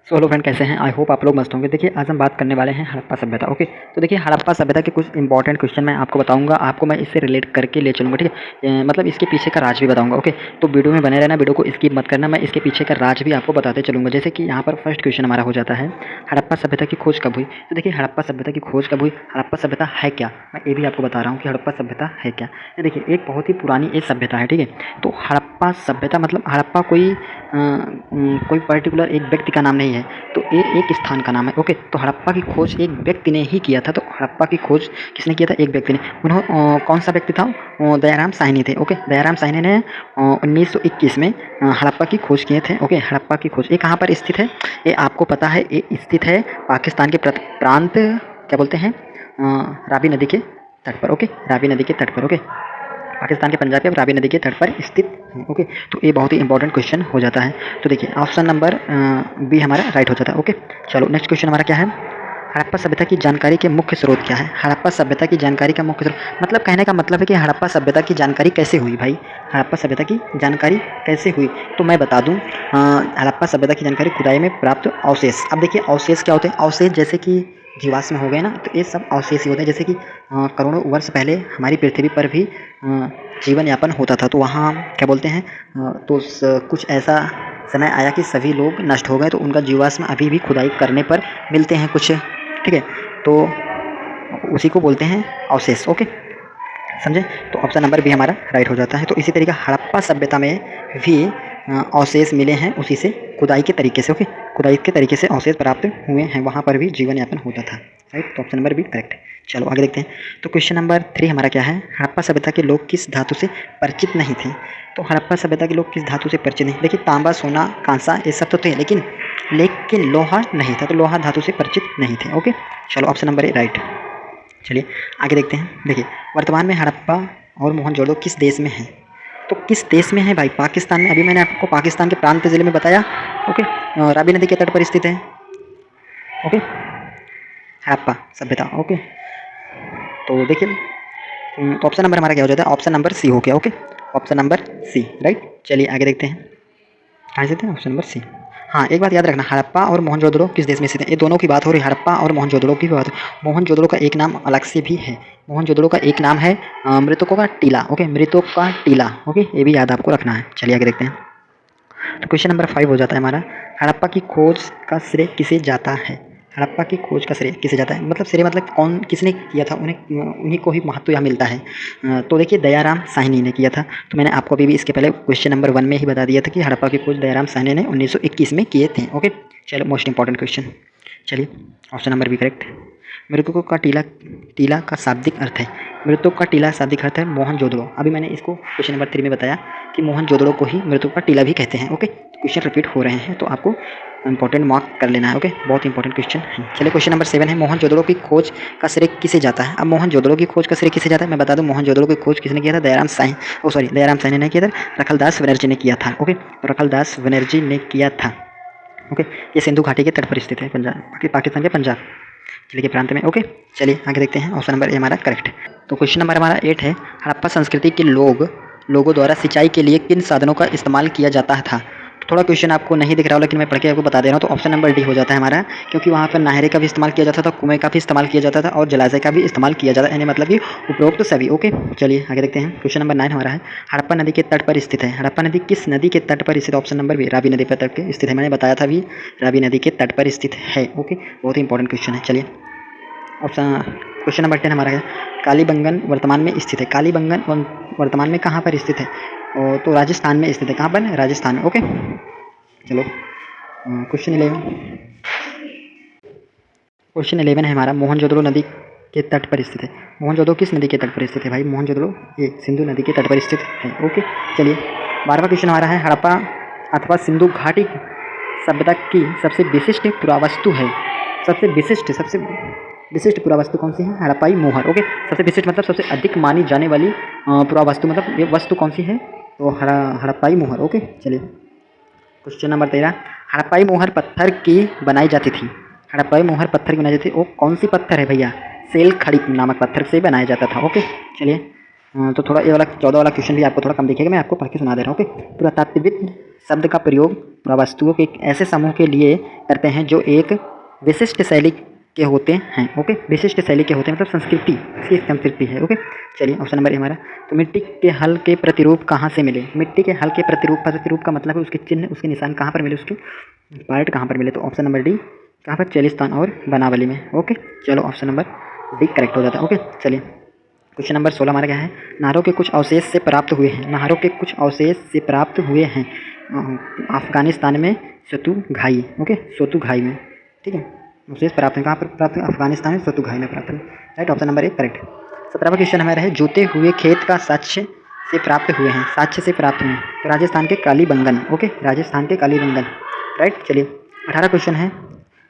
So hello friend, कैसे हैं? I hope आप लोग मस्त होंगे। देखिए, आज हम बात करने वाले हैं हड़प्पा सभ्यता। ओके, तो देखिए हड़प्पा सभ्यता के कुछ इंपॉर्टेंट क्वेश्चन मैं आपको बताऊंगा, आपको मैं इससे रिलेट करके ले चलूँगा, ठीक है? मतलब इसके पीछे का राज भी बताऊंगा। ओके, तो वीडियो में बने रहना, वीडियो को स्किप मत करना, मैं इसके पीछे का राज भी आपको बताते चलूँगा। जैसे कि यहाँ पर फर्स्ट क्वेश्चन हमारा हो जाता है, हड़प्पा सभ्यता की खोज कब हुई? तो देखिए, हड़प्पा सभ्यता की खोज कब हुई, हड़प्पा सभ्यता है क्या, मैं ये भी आपको बता रहा हूँ कि हड़प्पा सभ्यता है क्या। देखिए, एक बहुत ही पुरानी एक सभ्यता है, ठीक है? तो हड़प्पा सभ्यता मतलब हड़प्पा कोई पर्टिकुलर एक व्यक्ति का नाम नहीं है, तो ये एक स्थान का नाम है। ओके, तो हड़प्पा की खोज एक व्यक्ति ने ही किया था। तो हड़प्पा की खोज किसने किया था? एक व्यक्ति ने। कौन सा व्यक्ति था? दयाराम साहनी थे। ओके, दयाराम साहनी ने 1921 में हड़प्पा की खोज किए थे। ओके, हड़प्पा की खोज ये कहाँ पर स्थित है? ये आपको पता है, ये स्थित है पाकिस्तान के प्रांत, क्या बोलते हैं, रावी नदी के तट पर। ओके, रावी नदी के तट पर। ओके, पाकिस्तान के पंजाब के रावी नदी के तट पर स्थित है। ओके, तो ये बहुत ही इंपॉर्टेंट क्वेश्चन हो जाता है। तो देखिए, ऑप्शन नंबर बी हमारा राइट हो जाता है। ओके, चलो नेक्स्ट क्वेश्चन हमारा क्या है? हड़प्पा सभ्यता की जानकारी के मुख्य स्रोत क्या है? हड़प्पा सभ्यता की जानकारी का मुख्य स्रोत मतलब कहने का मतलब है कि हड़प्पा सभ्यता की जानकारी कैसे हुई भाई? हड़प्पा सभ्यता की जानकारी कैसे हुई, तो मैं बता दूं, हड़प्पा सभ्यता की जानकारी खुदाई में प्राप्त अवशेष। अब देखिए, अवशेष क्या होते हैं? अवशेष जैसे कि जीवाश्म हो गए ना, तो ये सब अवशेष ही होते हैं। जैसे कि करोड़ों वर्ष पहले हमारी पृथ्वी पर भी जीवन यापन होता था, तो वहाँ क्या बोलते हैं, कुछ ऐसा समय आया कि सभी लोग नष्ट हो गए, तो उनका जीवाश्म अभी भी खुदाई करने पर मिलते हैं कुछ, ठीक है? तो उसी को बोलते हैं अवशेष। ओके, समझे? तो ऑप्शन नंबर बी हमारा राइट हो जाता है। तो इसी तरीके हड़प्पा सभ्यता में भी अवशेष मिले हैं, उसी से खुदाई के तरीके से। ओके, खुदाई के तरीके से अवशेष प्राप्त हुए हैं, वहाँ पर भी जीवन यापन होता था। राइट, तो ऑप्शन नंबर बी करेक्ट। चलो आगे देखते हैं। तो क्वेश्चन नंबर 3 हमारा क्या है? हड़प्पा सभ्यता के लोग किस धातु से परिचित नहीं थे? तो हड़प्पा सभ्यता के लोग किस धातु से परिचित नहीं? देखिए, तांबा, सोना, कांसा ये सब तो थे, लेकिन लोहा नहीं था, तो लोहा धातु से परिचित नहीं थे। ओके, चलो ऑप्शन नंबर ए राइट। चलिए आगे देखते हैं। देखिए, वर्तमान में हड़प्पा और मोहनजोदड़ो किस देश में है? तो किस देश में है भाई? पाकिस्तान में। अभी मैंने आपको पाकिस्तान के प्रांत जिले में बताया। ओके, रावी नदी के तट पर स्थित है। ओके, हड़प्पा सभ्यता। ओके, तो देखिए, तो ऑप्शन नंबर हमारा क्या हो जाता है? ऑप्शन नंबर सी हो गया। Okay, option number C right. चलिए आगे देखते हैं। आगे देखते हैं ऑप्शन नंबर सी। हाँ, एक बात याद रखना, हड़प्पा और मोहनजोदड़ो किस देश में स्थित है? ये दोनों की बात हो रही है, हड़प्पा और मोहनजोदड़ो की बात। मोहनजोदड़ो का एक नाम अलग से भी है। मोहनजोदड़ो का एक नाम है मृतकों का टीला। ओके, मृतकों का टीला। ओके, ये भी याद आपको रखना है। चलिए आगे देखते हैं। तो क्वेश्चन नंबर 5 हो जाता है हमारा, हड़प्पा की खोज का श्रेय किसे जाता है? हड़प्पा की खोज का श्रेय किसे जाता है? मतलब श्रेय मतलब कौन, किसने किया था, उन्हीं को ही महत्व यहाँ मिलता है। तो देखिए, दयाराम साहनी ने किया था। तो मैंने आपको अभी भी इसके पहले क्वेश्चन नंबर 1 में ही बता दिया था कि हड़प्पा की खोज दयाराम साहनी ने 1921 में किए थे। ओके, चलो मोस्ट इंपॉर्टेंट क्वेश्चन। चलिए ऑप्शन नंबर बी करेक्ट। मृतकों का टीला, टीला का शाब्दिक अर्थ है, मृतकों का टीला शाब्दिक अर्थ है मोहनजोदड़ो। अभी मैंने इसको क्वेश्चन नंबर 3 में बताया कि मोहनजोदड़ो को ही मृतकों का टीला भी कहते हैं। ओके, क्वेश्चन रिपीट हो रहे हैं, तो आपको इंपॉर्टेंट मार्क कर लेना है। ओके, बहुत इंपॉर्टेंट क्वेश्चन है। चलिए क्वेश्चन नंबर 7 है, मोहनजोदड़ो की खोज का श्रेय किसे जाता है? अब मोहनजोदड़ो की खोज का श्रेय किसे जाता है, मैं बता दूं, मोहनजोदड़ो की खोज किसने किया था? दयाराम साहनी ने किया था, रखलदास बनर्जी ने किया था। ओके, तो रखलदास बनर्जी ने किया था। ओके, ये सिंधु घाटी के तट पर स्थित है, पंजाब, पाकिस्तान के पंजाब जिले के प्रांत में। ओके, चलिए आगे देखते हैं। ऑप्शन नंबर ए हमारा करेक्ट। तो क्वेश्चन नंबर हमारा 8 है, हड़प्पा संस्कृति के लोगों द्वारा सिंचाई के लिए किन साधनों का इस्तेमाल किया जाता था? तो थोड़ा क्वेश्चन आपको नहीं दिख रहा हो, लेकिन मैं पढ़ के आपको बता दे रहा हूँ। तो ऑप्शन नंबर डी हो जाता है हमारा, क्योंकि वहाँ पर नहरें का भी इस्तेमाल किया जाता था, कुएं का भी इस्तेमाल किया जाता था, और जलाशय का भी इस्तेमाल किया जाता है, यानी मतलब कि उपरोक्त सभी। ओके, चलिए आगे देखते हैं। क्वेश्चन नंबर 9 हमारा है, हड़प्पा नदी के तट पर स्थित है। हड़प्पा नदी किस नदी के तट पर स्थित? ऑप्शन नंबर बी, रावी नदी पर तट पर स्थित है। मैंने बताया था भी, रावी नदी के तट पर स्थित है। ओके, बहुत ही इंपॉर्टेंट क्वेश्चन है। चलिए ऑप्शन क्वेश्चन नंबर 10 हमारा है, कालीबंगन वर्तमान में स्थित है। कालीबंगन वर्तमान में कहाँ पर स्थित है? तो राजस्थान में स्थित है। कहाँ पर? राजस्थान में। ओके, चलो क्वेश्चन 11। क्वेश्चन 11 है हमारा, मोहनजोदड़ो नदी के तट पर स्थित है। मोहनजोदड़ो किस नदी के तट पर स्थित है भाई? मोहनजोदड़ो ये सिंधु नदी के तट पर स्थित है। ओके, चलिए 12वां क्वेश्चन हमारा है, हड़प्पा अथवा सिंधु घाटी सभ्यता की सबसे विशिष्ट पुरावस्तु है। सबसे विशिष्ट पुरावस्तु कौन सी है? हड़प्पाई मोहर। ओके, सबसे विशिष्ट मतलब सबसे अधिक मानी जाने वाली पुरावस्तु, मतलब ये वस्तु कौन सी है? तो हड़प्पाई मोहर। ओके, चलिए क्वेश्चन नंबर 13, हड़प्पाई मोहर पत्थर की बनाई जाती थी। हड़प्पाई मोहर पत्थर की बनाई जाती थी, वो कौन सी पत्थर है भैया? सेल खड़ी नामक पत्थर से बनाया जाता था। ओके, चलिए तो थोड़ा ये वाला 14 वाला क्वेश्चन भी आपको थोड़ा कम दिखेगा, मैं आपको पढ़ के सुना दे रहा हूँ। ओके, पुरातात्विक शब्द का प्रयोग पुरावस्तुओं के एक ऐसे समूह के लिए करते हैं जो एक विशिष्ट शैली के होते हैं। ओके, विशिष्ट शैली के होते हैं मतलब संस्कृति, इसकी एक संस्कृति है। ओके, चलिए ऑप्शन नंबर ए हमारा। तो मिट्टी के हल के प्रतिरूप कहाँ से मिले? मिट्टी के हल के प्रतिरूप का मतलब है उसके चिन्ह, उसके निशान कहाँ पर मिले, उसके पार्ट कहाँ पर मिले? तो ऑप्शन नंबर डी कहाँ पर? चेलिस्तान और बनावली में। ओके, चलो ऑप्शन नंबर डी करेक्ट हो जाता है। ओके, चलिए क्वेश्चन नंबर 16 हमारा क्या है? नारों के कुछ अवशेष से प्राप्त हुए हैं। नारों के कुछ अवशेष से प्राप्त हुए हैं अफगानिस्तान में सोतुघाई। ओके, सोतुघाई में, ठीक है, अवशेष प्राप्त हैं। कहाँ पर प्राप्त हुए? अफगानिस्तान में सोतुघाई में प्राप्त हुए। Right, option number 1 correct. 17वां क्वेश्चन हमारा है जोते हुए खेत का साक्ष्य से प्राप्त हुए हैं। साक्ष्य से प्राप्त हुए हैं तो राजस्थान के कालीबंगन। ओके, राजस्थान के कालीबंगन। राइट, चलिए 18 क्वेश्चन है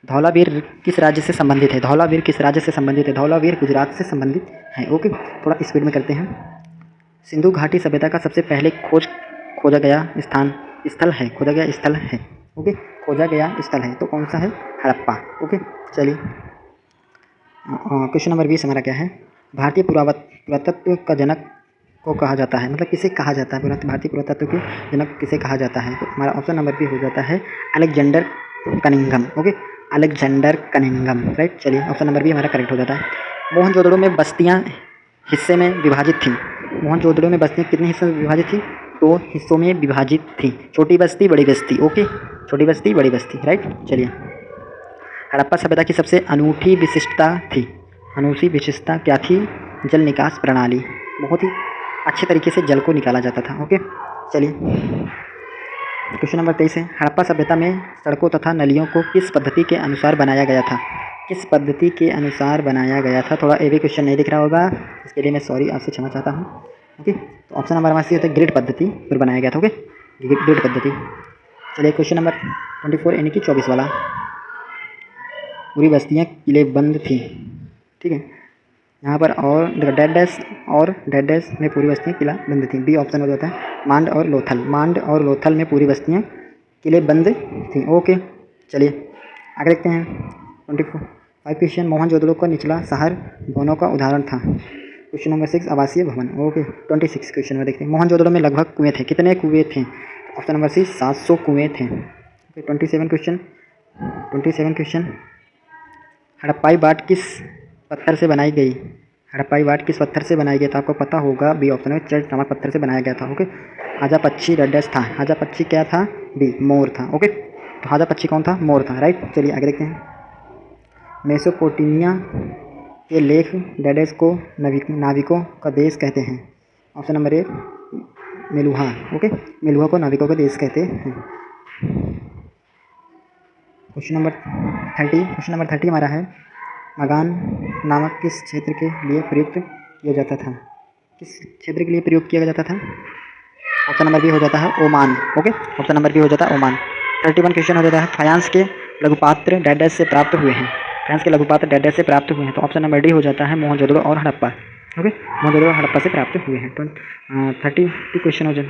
धौलावीर किस राज्य से संबंधित है? धौलावीर किस राज्य से संबंधित है? धौलावीर गुजरात से संबंधित है। ओके, थोड़ा स्पीड में करते हैं। सिंधु घाटी सभ्यता का सबसे पहले खोजा गया स्थल है। ओके, खोजा गया स्थल है तो कौन सा है? हड़प्पा। ओके, चलिए क्वेश्चन नंबर 20 हमारा क्या है? भारतीय पुरातत्व का जनक को कहा जाता है, मतलब किसे कहा जाता है? भारतीय पुरातत्व के जनक किसे कहा जाता है? तो हमारा ऑप्शन नंबर बी हो जाता है Alexander Cunningham. Okay, Alexander Cunningham. Right, चलिए ऑप्शन नंबर बी हमारा करेक्ट हो जाता है। मोहनजोदड़ो में बस्तियाँ हिस्से में विभाजित थीं। मोहनजोदड़ो में बस्तियाँ कितने हिस्सों में विभाजित थी? 2 हिस्सों में विभाजित थी, छोटी बस्ती बड़ी बस्ती। ओके, छोटी बस्ती बड़ी बस्ती। राइट, चलिए हड़प्पा सभ्यता की सबसे अनूठी विशेषता क्या थी? जल निकास प्रणाली, बहुत ही अच्छे तरीके से जल को निकाला जाता था। ओके, चलिए क्वेश्चन नंबर 23 है हड़प्पा सभ्यता में सड़कों तथा नलियों को किस पद्धति के अनुसार बनाया गया था? किस पद्धति के अनुसार बनाया गया था? थोड़ा ए भी क्वेश्चन नहीं दिख रहा होगा, इसके लिए मैं सॉरी आपसे क्षमा चाहता हूँ। ओके, तो ऑप्शन नंबर हमारे होता है ग्रिड पद्धति पर बनाया गया था। ओके, ग्रिड पद्धति। चलिए क्वेश्चन नंबर 24 यानी कि 24 वाला, पूरी बस्तियाँ किलेबंद थी। ठीक है, यहाँ पर और डेड डैश में पूरी बस्तियाँ किलाबंद थी। बी ऑप्शन हो जाता है मांड और लोथल में पूरी बस्तियाँ किलेबंद थी। ओके, चलिए आगे देखते हैं 25 क्वेश्चन मोहनजोदड़ो का निचला शहर भवनों का उदाहरण था। क्वेश्चन नंबर 6 आवासीय भवन। ओके, 26 क्वेश्चन में देखते हैं मोहनजोदड़ो में लगभग कुएँ थे। कितने कुएँ थे? ऑप्शन नंबर सी 700 कुएँ थे। ओके, 27 क्वेश्चन हड़प्पाई बाट किस पत्थर से बनाई गई? हड़प्पाई बाट किस पत्थर से बनाई गई? तो आपको पता होगा बी ऑप्शन में चट नामक पत्थर से बनाया गया था। ओके, हाजा पक्षी रेडस था। हाजा पक्षी क्या था? बी मोर था। ओके, तो हाजा पक्षी कौन था? मोर था। राइट, चलिए आगे देखते हैं मेसोपोटामिया के लेख डेडेस को नाविकों का देश कहते हैं। Option number A Meluha. Okay, Meluha को नाविकों का देश कहते हैं। क्वेश्चन नंबर 30 हमारा है मगान नामक किस क्षेत्र के लिए प्रयुक्त किया जाता था? किस क्षेत्र के लिए प्रयोग किया जाता था? ऑप्शन नंबर बी हो जाता है Oman. Okay, option number B हो जाता है ओमान। 31 क्वेश्चन हो जाता है फायांस के लघुपात्र डेडेस से प्राप्त हुए हैं। फायांस के लघुपात्र डेडेस से प्राप्त हुए हैं तो ऑप्शन नंबर डी हो जाता है मोहनजोदड़ो और हड़प्पा। ओके, मोहनजोदड़ो और हड़प्पा से प्राप्त हुए हैं। 32 क्वेश्चन हो जाए।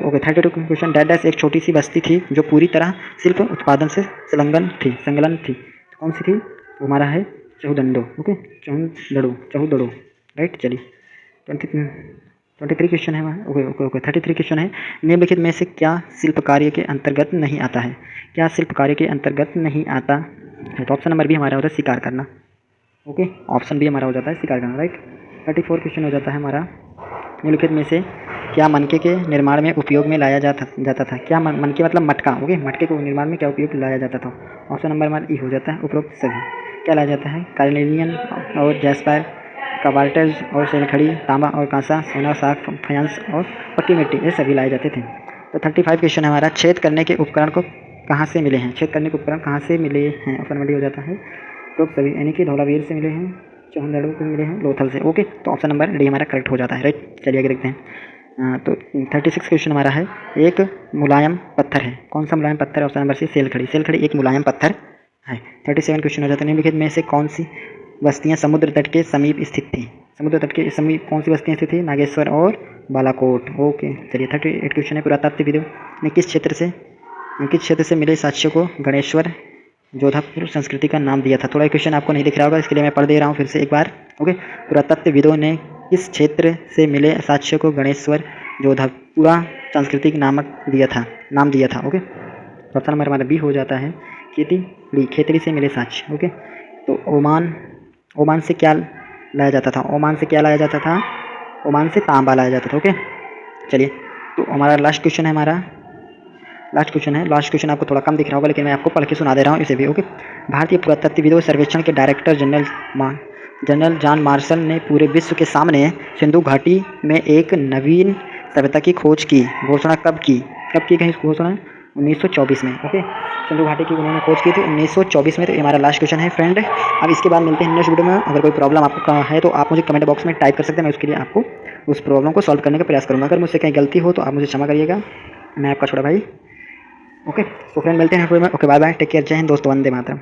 ओके, 32 क्वेश्चन डेडेस एक छोटी सी बस्ती थी जो पूरी तरह शिल्प उत्पादन से संलग्न थी। तो कौन सी थी? वो हमारा है चहुदंडो। ओके, चहुदड़ो। राइट, चलिए 23 क्वेश्चन है वहाँ। ओके 33 क्वेश्चन है निम्नलिखित में से क्या शिल्प कार्य के अंतर्गत नहीं आता है? क्या शिल्प कार्य के अंतर्गत नहीं आता है? तो ऑप्शन नंबर बी हमारा होता है शिकार करना। ओके, ऑप्शन बी हमारा हो जाता है शिकार करना। राइट, 34 क्वेश्चन हो जाता है हमारा निम्नलिखित में से क्या मनके के निर्माण में उपयोग में लाया जाता था? क्या मनके मतलब मटका। ओके, मटके को निर्माण में क्या उपयोग लाया जाता था? ऑप्शन नंबर हमारा ई हो जाता है उपरोक्त सभी। क्या लाया जाता है? कार्नेलियन और जैस्पर, कबाल्टज और सेलखड़ी, तांबा और कांसा, सोना, साग, फायांस और पक्की मिट्टी, ये सभी लाए जाते थे। तो 35 क्वेश्चन हमारा छेद करने के उपकरण को कहाँ से मिले हैं? छेद करने के उपकरण कहाँ से मिले हैं? ऑप्शन नंबर डी हो जाता है उपरोक्त सभी, यानी कि धौलावीर से मिले हैं, चौहंदड़ों से मिले हैं, लोथल से। ओके, तो ऑप्शन नंबर डी हमारा करेक्ट हो जाता है। राइट, चलिए आगे देखते हैं। तो 36 क्वेश्चन हमारा है एक मुलायम पत्थर है। कौन सा मुलायम पत्थर है? ऑप्शन नंबर सी सेलखड़ी एक मुलायम पत्थर है। 37 क्वेश्चन हो जाता है निम्नलिखित में से कौन सी बस्तियाँ समुद्र तट के समीप स्थित थी? समुद्र तट के समीप कौन सी बस्तियाँ स्थित थी? नागेश्वर और बालाकोट। ओके, चलिए 38 क्वेश्चन है पुरातात्विविदों ने किस क्षेत्र से मिले साक्ष्यों को गणेश्वर जोधापुर संस्कृति का नाम दिया था? थोड़ा क्वेश्चन आपको नहीं दिख रहा होगा, इसके लिए मैं पढ़ दे रहा हूँ फिर से एक बार। ओके, पुरातत्वविदों ने किस क्षेत्र से मिले साक्ष्यों को गणेश्वर पूरा सांस्कृतिक नाम दिया था। ओके, ऑप्शन नंबर हमारा बी हो जाता है खेतड़ी से मिले साक्ष्य। ओके, तो ओमान से क्या लाया जाता था? ओमान से क्या लाया जाता था? ओमान से तांबा लाया जाता था। ओके, चलिए, तो हमारा लास्ट क्वेश्चन है। लास्ट क्वेश्चन आपको थोड़ा कम दिख रहा होगा, लेकिन मैं आपको पढ़ के सुना दे रहा हूँ इसे भी। ओके, भारतीय पुरातत्व सर्वेक्षण के डायरेक्टर जनरल जॉन मार्शल ने पूरे विश्व के सामने सिंधु घाटी में एक नवीन सभ्यता की खोज की घोषणा कब की गई घोषणा? 1924 में। ओके, सिंधु घाटी की उन्होंने खोज की थी 1924 में। तो ये हमारा लास्ट क्वेश्चन है फ्रेंड। अब इसके बाद मिलते हैं नेक्स्ट वीडियो में। अगर कोई प्रॉब्लम आपको है तो आप मुझे कमेंट बॉक्स में टाइप कर सकते हैं, मैं उसके लिए आपको उस प्रॉब्लम को सॉल्व करने का प्रयास करूँगा। अगर मुझसे कहीं गलती हो तो आप मुझे क्षमा करिएगा। मैं आपका छोटा भाई। ओके, तो फ्रेंड मिलते हैं वीडियो में। Okay, bye bye, take care, Jai Hind दोस्तों, वंदे मातरम।